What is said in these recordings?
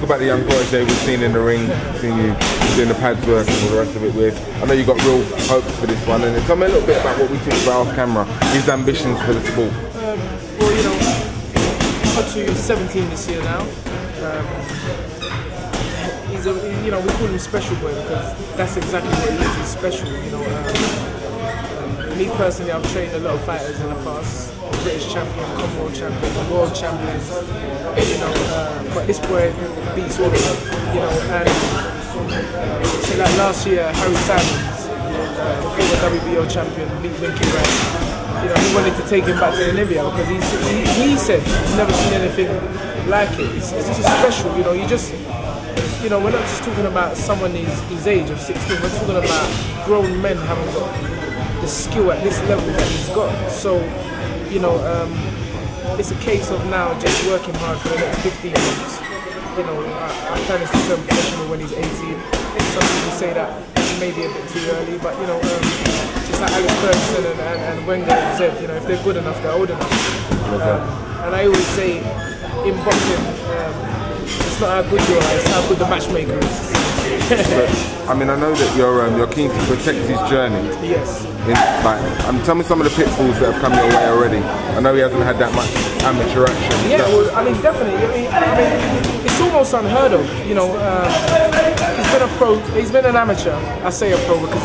About the young protege we've seen in the ring, seen you doing the pads work and all the rest of it with. I know you got real hopes for this one, and tell me a little bit about what we talked about off camera, his ambitions for the sport. Well, you know, Otuo is 17 this year now. He's a, you know, we call him Special Boy because that's exactly what he is. He's special, you know. Me personally, I've trained a lot of fighters in the past. British champion, Commonwealth champion, world champions, you know, but this boy beats all of them, you know, and so like last year, Harry Simons, former WBO champion, beat Winky Ryan. You know, he wanted to take him back to Namibia because he said he's never seen anything like it. It's just special, you know, you know, we're not just talking about someone his age of 16, we're talking about grown men having got the skill at this level that he's got. So, you know, it's a case of now just working hard for the next 15 months. You know, I plan to turn professional when he's 18. Some people say that maybe a bit too early, but you know, just like Alex Ferguson and Wenger said, you know, if they're good enough, they're old enough. And I always say, in boxing, it's not how good you are, it's how good the matchmaker is. I mean, I know that you're keen to protect his journey. Yes. Tell me some of the pitfalls that have come your way already. I know he hasn't had that much amateur action. Yeah, well, I mean, definitely. I mean, it's almost unheard of. You know, he's been a pro. He's been an amateur. I say a pro because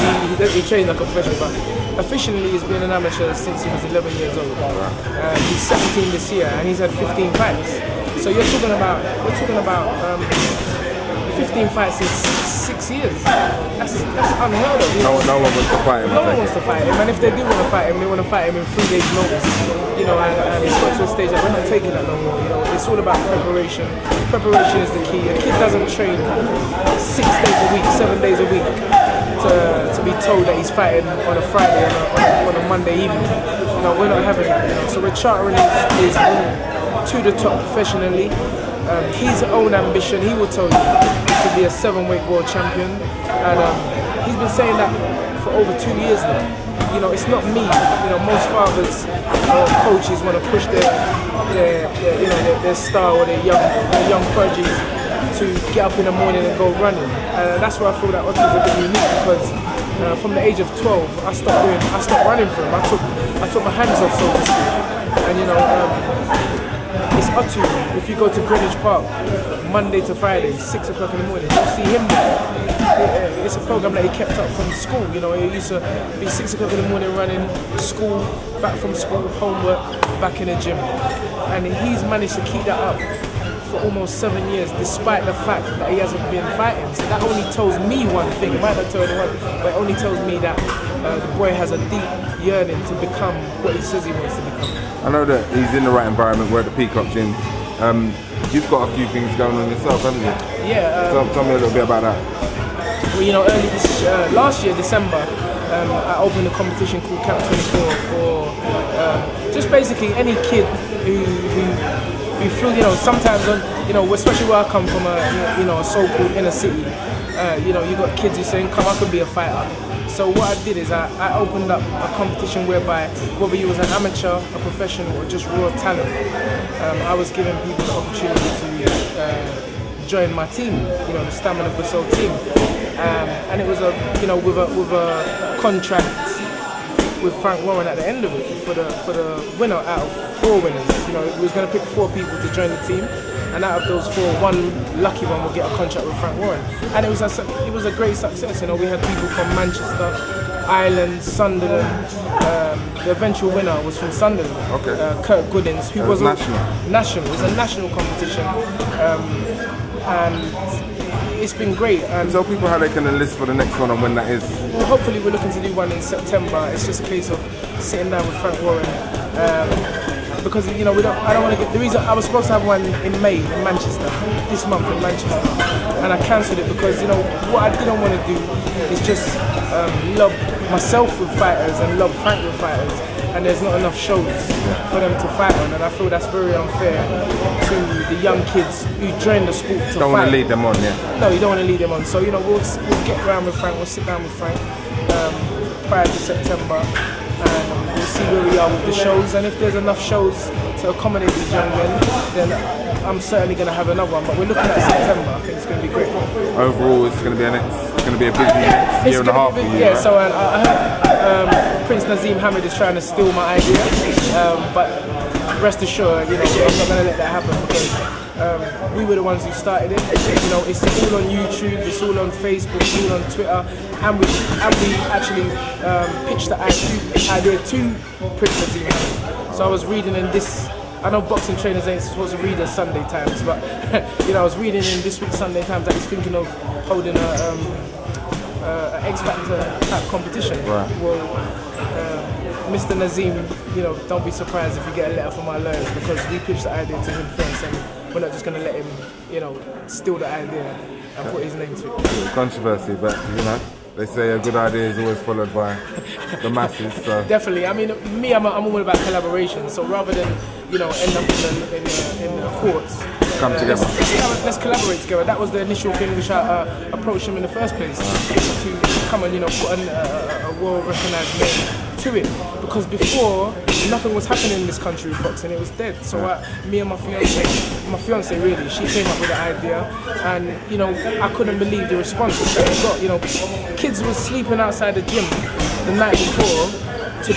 he trained like a professional, but officially he's been an amateur since he was 11 years old. He's 17 this year, and he's had 15 fights. So you're talking about 15 fights in 6 years. That's unheard of. No one wants to fight him. No one wants to fight him, and if they do want to fight him, they want to fight him in 3 days' notice. You know, and it's got to a stage that we're not taking that no more. You know, it's all about preparation. Preparation is the key. A kid doesn't train 6 days a week, 7 days a week to be told that he's fighting on a Friday on a Monday evening. You know, we're not having that. You know, so we're chartering his to the top professionally. His own ambition, he will tell you, is to be a 7-weight world champion, and he's been saying that for over 2 years now. You know, it's not me. You know, most fathers or coaches want to push their star or their young prodigies to get up in the morning and go running. That's where I feel that Otuo is a bit unique because from the age of 12, I stopped running for him. I took my hands off, so to speak, and you know. It's Otuo. If you go to Greenwich Park, Monday to Friday, 6 o'clock in the morning, you'll see him there. It's a program that he kept up from school. You know, he used to be 6 o'clock in the morning running, school, back from school, homework, back in the gym. And he's managed to keep that up for almost 7 years, despite the fact that he hasn't been fighting. So that only tells me one thing. It might not tell anyone, but it only tells me that the boy has a deep yearning to become what he says he wants to become. I know that he's in the right environment. We're at the Peacock Gym. You've got a few things going on yourself, haven't you? Yeah. Tell me a little bit about that. Well, you know, last year, December, I opened a competition called Camp 24 for just basically any kid who feel, you know, sometimes, you know, especially where I come from, a so-called inner city, you know, you got kids who saying, come, I could be a fighter. So what I did is I opened up a competition whereby whether you was an amateur, a professional, or just raw talent, I was giving people the opportunity to join my team, you know, the Stamina4Sale team, and it was with a contract with Frank Warren at the end of it for the winner out of 4 winners. You know, we was going to pick 4 people to join the team, and out of those 4, one lucky one will get a contract with Frank Warren. And it was a great success. You know, we had people from Manchester, Ireland, Sunderland. The eventual winner was from Sunderland, Kurt Goodins, who was national. It was a national competition, and it's been great. And tell people how they can enlist for the next one and when that is. Well, hopefully we're looking to do one in September. It's just a case of sitting down with Frank Warren, because you know I don't want to get. The reason I was supposed to have one in May in Manchester, this month in Manchester, and I cancelled it because, you know, what I didn't want to do is just love myself with fighters and love Frank with fighters, and there's not enough shows for them to fight on, and I feel that's very unfair to the young kids who join the sport to fight. Don't want to lead them on, yeah? No, you don't want to lead them on. So, you know, we'll get around with Frank, we'll sit down with Frank prior to September, and we'll see where we are with the shows, and if there's enough shows to accommodate these young men, then I'm certainly going to have another one, but we're looking at September. I think it's going to be great. Overall, it's going to be a busy year and a half for you, yeah, right? so I heard Prince Naseem Hamid is trying to steal my idea, but rest assured, you know, I'm not going to let that happen, because we were the ones who started it. You know, it's all on YouTube, it's all on Facebook, it's all on Twitter, and we actually pitched the idea to Prince Naseem Hamid. So I was reading in this. I know boxing trainers ain't supposed to read the Sunday Times, but you know, I was reading in this week's Sunday Times that he's thinking of holding a X Factor type competition. Right. Well, Mr. Naseem, you know, don't be surprised if you get a letter from our lawyers, because we pitched the idea to him first, and we're not just going to let him, you know, steal the idea and put his name to it. Controversy, but you know, they say a good idea is always followed by the masses. So. Definitely. I mean, me, I'm all about collaboration. So rather than, you know, end up in the courts, come together. Let's collaborate together. That was the initial thing which I approached him in the first place, to come and, you know, put a well-recognised name to it, because before nothing was happening in this country with boxing, it was dead. So me and my fiance really, she came up with the idea, and you know, I couldn't believe the response that we got. You know, kids were sleeping outside the gym the night before to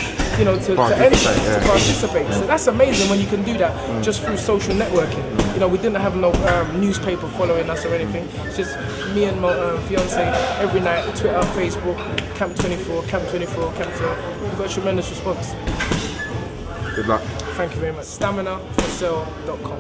participate. So that's amazing when you can do that just through social networking. You know, we didn't have no newspaper following us or anything. It's just me and my fiance every night, Twitter, Facebook, Camp 24, Camp 24, Camp 24. We got a tremendous response. Good luck. Thank you very much. Stamina4Sale.com.